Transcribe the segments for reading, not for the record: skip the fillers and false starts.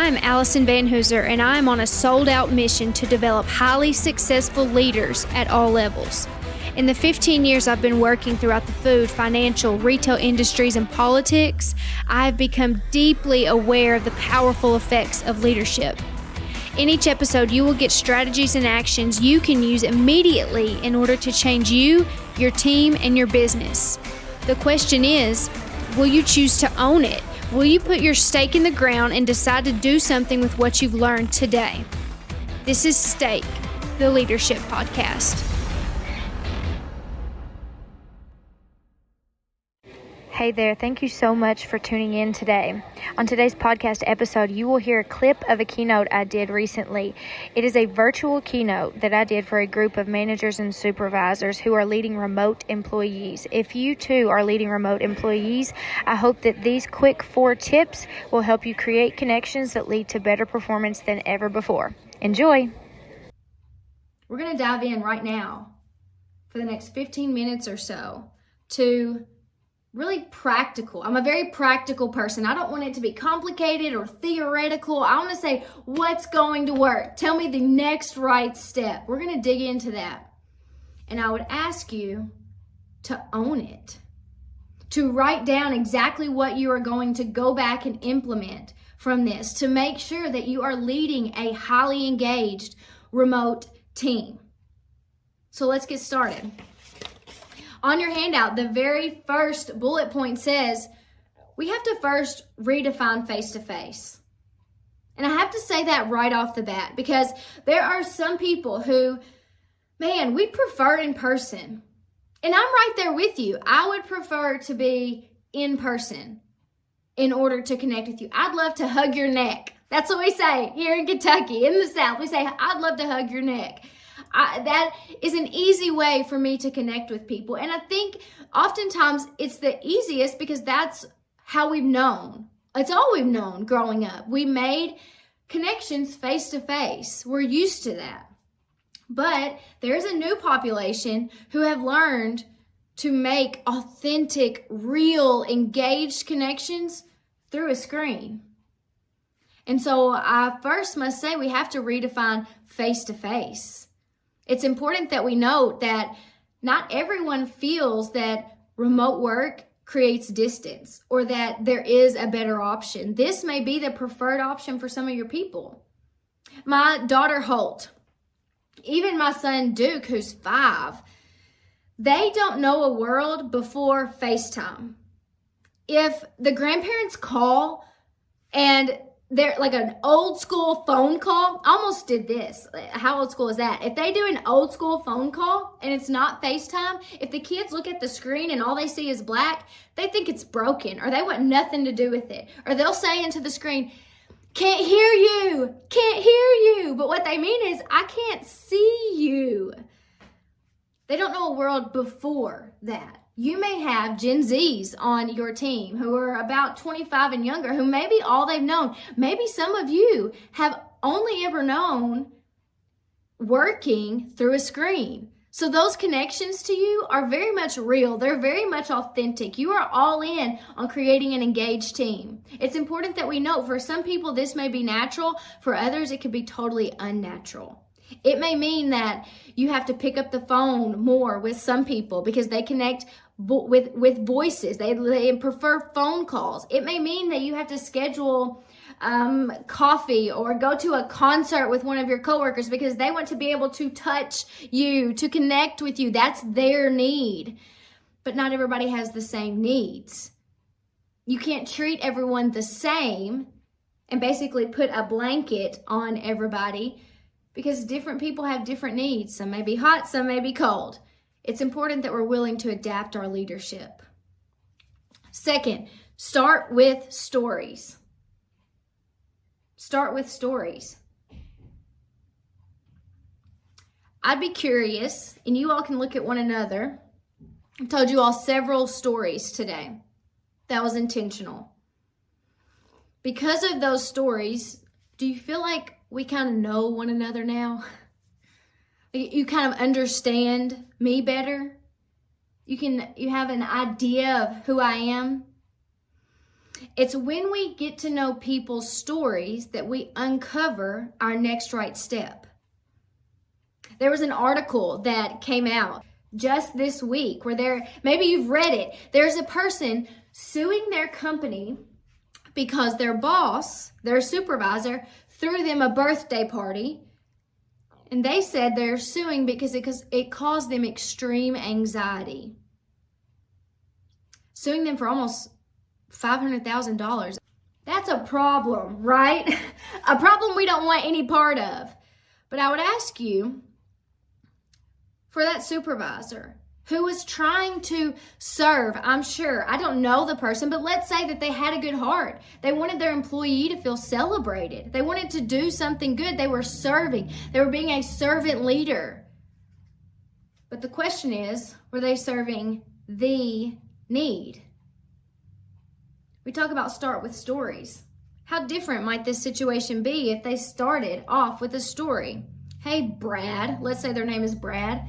I'm Alyson and I'm on a sold-out mission to develop highly successful leaders at all levels. In the 15 years I've been working throughout the food, financial, retail industries, and politics, I've become deeply aware of the powerful effects of leadership. In each episode, you will get strategies and actions you can use immediately in order to change you, your team, and your business. The question is, will you choose to own it? Will you put your stake in the ground and decide to do something with what you've learned today? This is Stake, the Leadership Podcast. Hey there, thank you so much for tuning in today. On today's podcast episode, you will hear a clip of a keynote I did recently. It is a virtual keynote that I did for a group of managers and supervisors who are leading remote employees. If you too are leading remote employees, I hope that these quick 4 tips will help you create connections that lead to better performance than ever before. Enjoy! We're going to dive in right now for the next 15 minutes or so to really practical. I'm a very practical person. I don't want it to be complicated or theoretical. I want to say what's going to work. Tell me the next right step. We're going to dig into that. And I would ask you to own it, to write down exactly what you are going to go back and implement from this to make sure that you are leading a highly engaged remote team. So let's get started. On your handout, the very first bullet point says, we have to first redefine face-to-face. And I have to say that right off the bat because there are some people who, man, we prefer in person. And I'm right there with you. I would prefer to be in person in order to connect with you. I'd love to hug your neck. That's what we say here in Kentucky, in the South. We say, I'd love to hug your neck. That is an easy way for me to connect with people. And I think oftentimes it's the easiest because that's how we've known. It's all we've known growing up. We made connections face to face. We're used to that. But there's a new population who have learned to make authentic, real, engaged connections through a screen. And so I first must say we have to redefine face to face. It's important that we note that not everyone feels that remote work creates distance or that there is a better option. This may be the preferred option for some of your people. My daughter Holt, even my son Duke, who's 5, they don't know a world before FaceTime. If the grandparents call and they're like an old school phone call. I almost did this. How old school is that? If they do an old school phone call and it's not FaceTime, if the kids look at the screen and all they see is black, they think it's broken or they want nothing to do with it. Or they'll say into the screen, can't hear you, can't hear you. But what they mean is, I can't see you. They don't know a world before that. You may have Gen Zs on your team who are about 25 and younger, who maybe all they've known, maybe some of you have only ever known working through a screen. So those connections to you are very much real. They're very much authentic. You are all in on creating an engaged team. It's important that we note for some people this may be natural, for others it could be totally unnatural. It may mean that you have to pick up the phone more with some people because they connect with voices. They prefer phone calls. It may mean that you have to schedule coffee or go to a concert with one of your coworkers because they want to be able to touch you, to connect with you. That's their need. But not everybody has the same needs. You can't treat everyone the same and basically put a blanket on everybody because different people have different needs. Some may be hot, some may be cold. It's important that we're willing to adapt our leadership. Second, start with stories. Start with stories. I'd be curious, and you all can look at one another. I told you all several stories today. That was intentional. Because of those stories, do you feel like we kind of know one another now? You kind of understand me better. You have an idea of who I am. It's when we get to know people's stories that we uncover our next right step. There was an article that came out just this week where maybe you've read it. There's a person suing their company because their boss, their supervisor, threw them a birthday party. And they said they're suing because it caused them extreme anxiety. Suing them for almost $500,000. That's a problem, right? A problem we don't want any part of. But I would ask you, for that supervisor who was trying to serve, I'm sure, I don't know the person, but let's say that they had a good heart. They wanted their employee to feel celebrated. They wanted to do something good. They were serving. They were being a servant leader. But the question is, were they serving the need? We talk about start with stories. How different might this situation be if they started off with a story? Hey, Brad, let's say their name is Brad.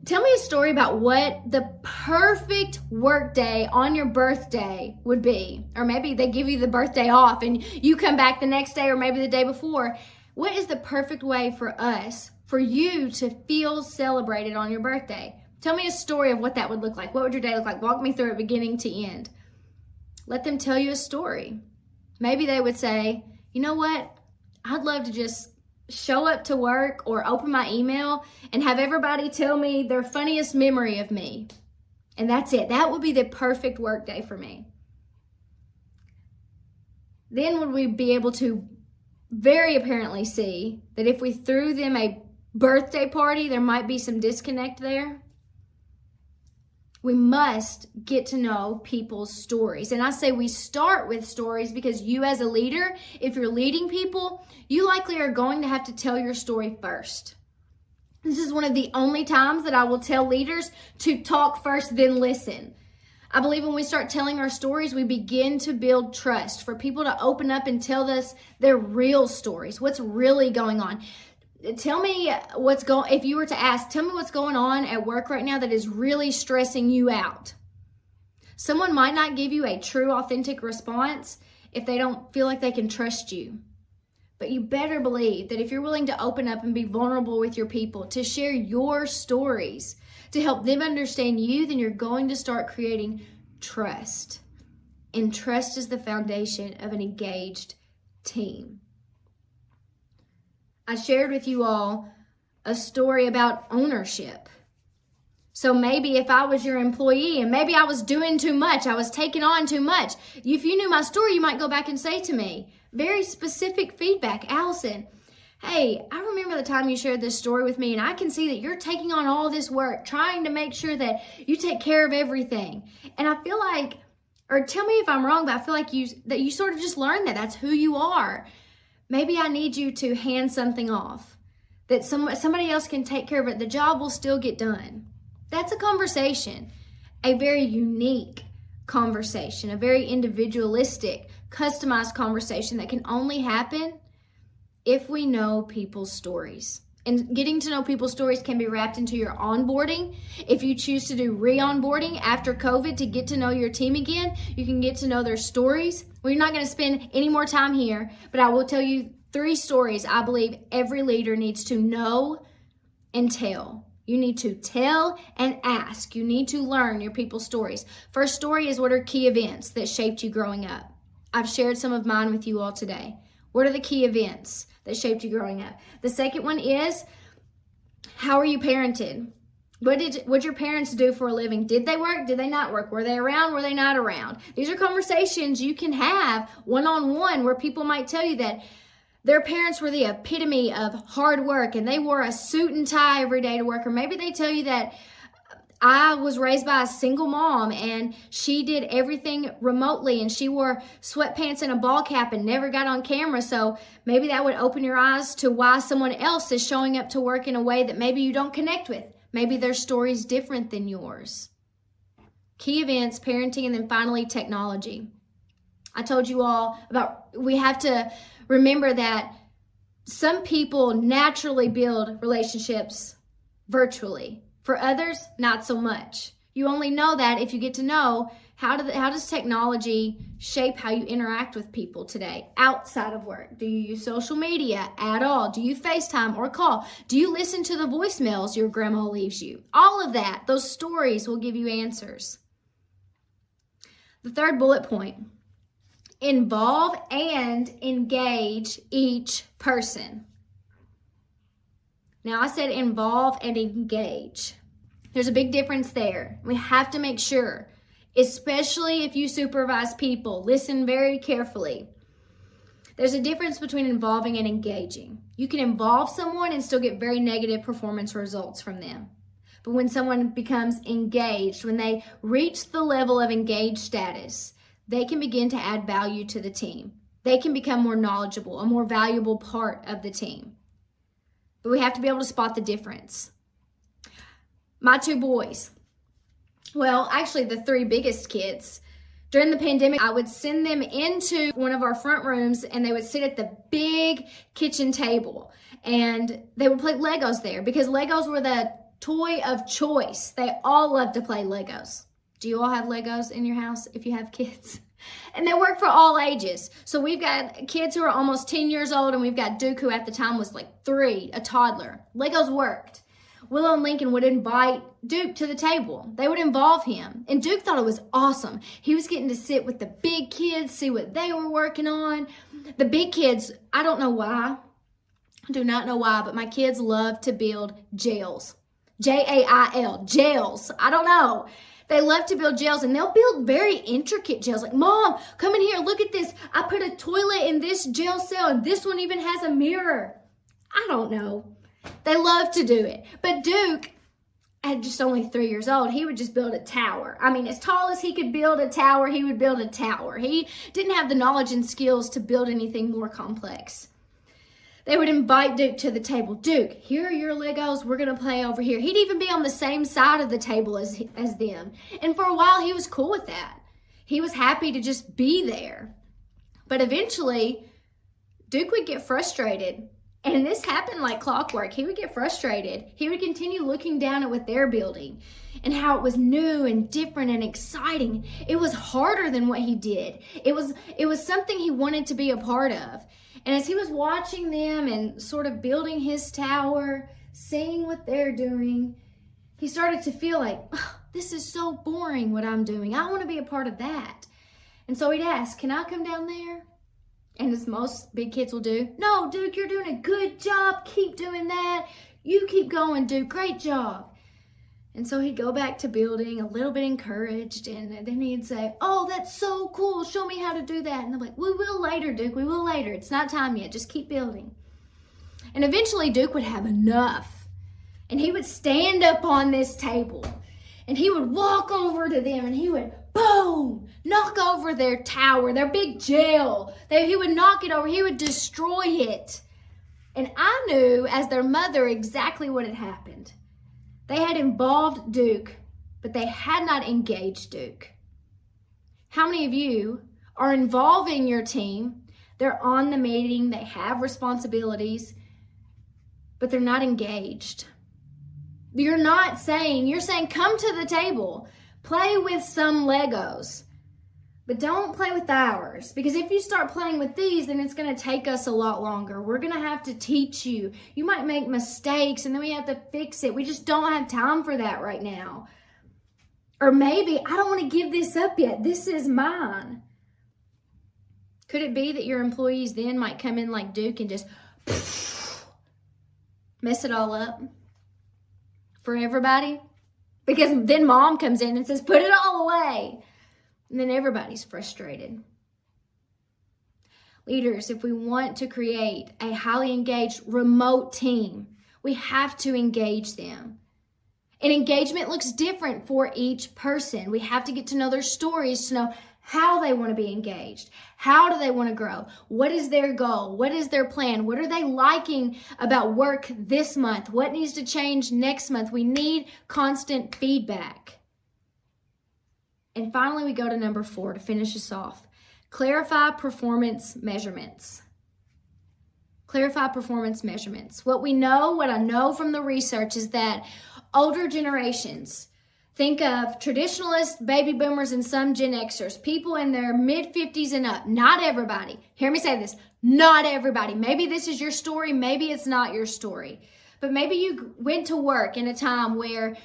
Tell me a story about what the perfect work day on your birthday would be. Or maybe they give you the birthday off and you come back the next day or maybe the day before. What is the perfect way for you to feel celebrated on your birthday? Tell me a story of what that would look like. What would your day look like? Walk me through it beginning to end. Let them tell you a story. Maybe they would say, you know what? I'd love to just show up to work or open my email and have everybody tell me their funniest memory of me. And that's it. That would be the perfect work day for me. Then would we be able to very apparently see that if we threw them a birthday party, there might be some disconnect there? We must get to know people's stories. And I say we start with stories because you as a leader, if you're leading people, you likely are going to have to tell your story first. This is one of the only times that I will tell leaders to talk first, then listen. I believe when we start telling our stories, we begin to build trust for people to open up and tell us their real stories, what's really going on. Tell me if you were to ask, tell me what's going on at work right now that is really stressing you out. Someone might not give you a true, authentic response if they don't feel like they can trust you. But you better believe that if you're willing to open up and be vulnerable with your people, to share your stories, to help them understand you, then you're going to start creating trust. And trust is the foundation of an engaged team. I shared with you all a story about ownership. So maybe if I was your employee and maybe I was doing too much, I was taking on too much. If you knew my story, you might go back and say to me, very specific feedback, Alyson, hey, I remember the time you shared this story with me and I can see that you're taking on all this work, trying to make sure that you take care of everything. And I feel like, or tell me if I'm wrong, but I feel like you sort of just learned that that's who you are. Maybe I need you to hand something off, that somebody else can take care of it. The job will still get done. That's a conversation, a very unique conversation, a very individualistic, customized conversation that can only happen if we know people's stories. And getting to know people's stories can be wrapped into your onboarding. If you choose to do re-onboarding after COVID to get to know your team again, you can get to know their stories. We're not going to spend any more time here, but I will tell you 3 stories I believe every leader needs to know and tell. You need to tell and ask. You need to learn your people's stories. First story is, what are key events that shaped you growing up? I've shared some of mine with you all today. What are the key events that shaped you growing up? The second one is, how are you parented? What your parents do for a living? Did they work? Did they not work? Were they around? Were they not around? These are conversations you can have one-on-one where people might tell you that their parents were the epitome of hard work and they wore a suit and tie every day to work. Or maybe they tell you that I was raised by a single mom and she did everything remotely and she wore sweatpants and a ball cap and never got on camera. So maybe that would open your eyes to why someone else is showing up to work in a way that maybe you don't connect with. Maybe their story's different than yours. Key events, parenting, and then finally technology. I told you all about, we have to remember that some people naturally build relationships virtually. For others, not so much. You only know that if you get to know how does technology shape how you interact with people today outside of work? Do you use social media at all? Do you FaceTime or call? Do you listen to the voicemails your grandma leaves you? All of that, those stories will give you answers. The third bullet point, involve and engage each person. Now I said involve and engage. There's a big difference there. We have to make sure, especially if you supervise people, listen very carefully. There's a difference between involving and engaging. You can involve someone and still get very negative performance results from them. But when someone becomes engaged, when they reach the level of engaged status, they can begin to add value to the team. They can become more knowledgeable, a more valuable part of the team. But we have to be able to spot the difference. My two boys, well, actually the three biggest kids, during the pandemic, I would send them into one of our front rooms and they would sit at the big kitchen table and they would play Legos there because Legos were the toy of choice. They all love to play Legos. Do you all have Legos in your house if you have kids? And they work for all ages. So we've got kids who are almost 10 years old and we've got Duke who at the time was like 3, a toddler. Legos worked. Willow and Lincoln would invite Duke to the table. They would involve him. And Duke thought it was awesome. He was getting to sit with the big kids, see what they were working on. The big kids, I don't know why. I do not know why, but my kids love to build jails. Jail, jails. I don't know. They love to build jails and they'll build very intricate jails. Like, Mom, come in here, look at this. I put a toilet in this jail cell and this one even has a mirror. I don't know. They love to do it. But Duke, at just only 3 years old, he would just build a tower. I mean, as tall as he could build a tower, he would build a tower. He didn't have the knowledge and skills to build anything more complex. They would invite Duke to the table. Duke, here are your Legos. We're going to play over here. He'd even be on the same side of the table as them. And for a while, he was cool with that. He was happy to just be there. But eventually, Duke would get frustrated. And this happened like clockwork. He would get frustrated. He would continue looking down at what they're building and how it was new and different and exciting. It was harder than what he did. It was something he wanted to be a part of. And as he was watching them and sort of building his tower, seeing what they're doing, he started to feel like, oh, this is so boring what I'm doing. I want to be a part of that. And so he'd ask, can I come down there? And as most big kids will do, no, Duke, you're doing a good job. Keep doing that. You keep going, Duke. Great job. And so he'd go back to building a little bit encouraged. And then he'd say, oh, that's so cool. Show me how to do that. And they're like, we will later, Duke. We will later. It's not time yet. Just keep building. And eventually Duke would have enough. And he would stand up on this table. And he would walk over to them and he would, boom, knock over their tower, their big jail. He would knock it over. He would destroy it. And I knew as their mother exactly what had happened. They had involved Duke, but they had not engaged Duke. How many of you are involving your team? They're on the meeting, they have responsibilities, but they're not engaged. You're saying, come to the table, play with some Legos, but don't play with ours. Because if you start playing with these, then it's going to take us a lot longer. We're going to have to teach you. You might make mistakes and then we have to fix it. We just don't have time for that right now. Or maybe, I don't want to give this up yet. This is mine. Could it be that your employees then might come in like Duke and just mess it all up for everybody? Because then Mom comes in and says, put it all away. And then everybody's frustrated. Leaders, if we want to create a highly engaged remote team, we have to engage them. And engagement looks different for each person. We have to get to know their stories to know how they want to be engaged. How do they want to grow? What is their goal? What is their plan? What are they liking about work this month? What needs to change next month? We need constant feedback. And finally, we go to number 4 to finish us off. Clarify performance measurements. Clarify performance measurements. What I know from the research is that older generations, Think of traditionalists, baby boomers, and some Gen Xers, people in their mid-50s and up. Not everybody. Hear me say this. Not everybody. Maybe this is your story. Maybe it's not your story. But maybe you went to work in a time where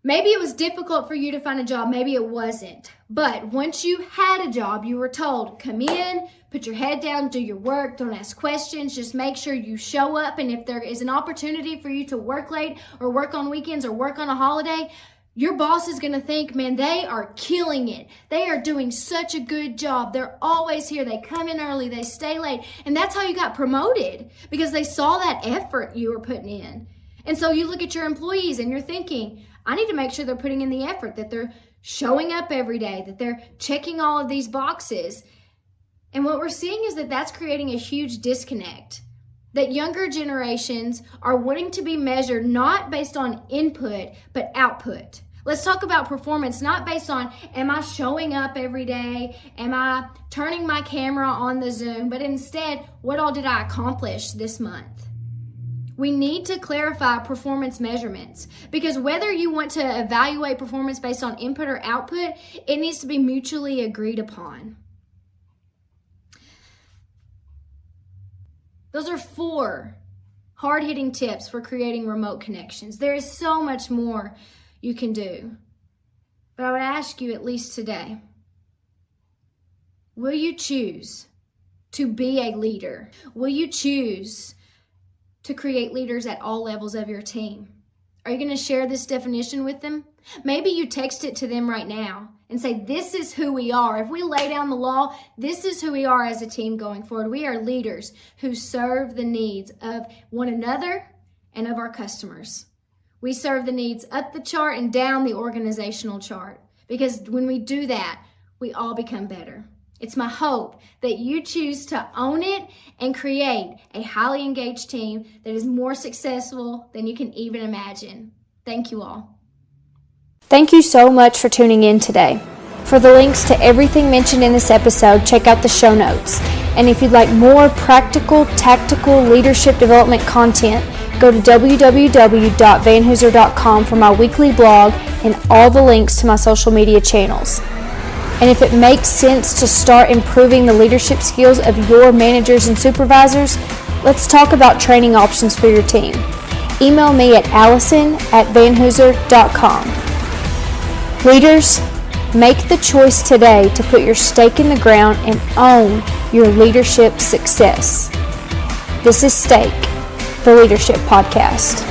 maybe it was difficult for you to find a job. Maybe it wasn't. But once you had a job, you were told, come in, put your head down, do your work, don't ask questions, just make sure you show up. And if there is an opportunity for you to work late or work on weekends or work on a holiday, your boss is going to think, man, they are killing it. They are doing such a good job. They're always here. They come in early. They stay late. And that's how you got promoted, because they saw that effort you were putting in. And so you look at your employees and you're thinking, I need to make sure they're putting in the effort, that they're showing up every day, that they're checking all of these boxes. And what we're seeing is that that's creating a huge disconnect. That younger generations are wanting to be measured not based on input, but output. Let's talk about performance, not based on, am I showing up every day? Am I turning my camera on the Zoom? But instead, what all did I accomplish this month? We need to clarify performance measurements, because whether you want to evaluate performance based on input or output, it needs to be mutually agreed upon. Those are 4 hard-hitting tips for creating remote connections. There is so much more you can do. But I would ask you, at least today, will you choose to be a leader? Will you choose to create leaders at all levels of your team? Are you going to share this definition with them? Maybe you text it to them right now and say, this is who we are. If we lay down the law, this is who we are as a team going forward. We are leaders who serve the needs of one another and of our customers. We serve the needs up the chart and down the organizational chart, because when we do that, we all become better. It's my hope that you choose to own it and create a highly engaged team that is more successful than you can even imagine. Thank you all. Thank you so much for tuning in today. For the links to everything mentioned in this episode, check out the show notes. And if you'd like more practical, tactical leadership development content, go to www.vanhooser.com for my weekly blog and all the links to my social media channels. And if it makes sense to start improving the leadership skills of your managers and supervisors, let's talk about training options for your team. Email me at Alyson@vanhooser.com. Leaders, make the choice today to put your stake in the ground and own your leadership success. This is Stake, the Leadership Podcast.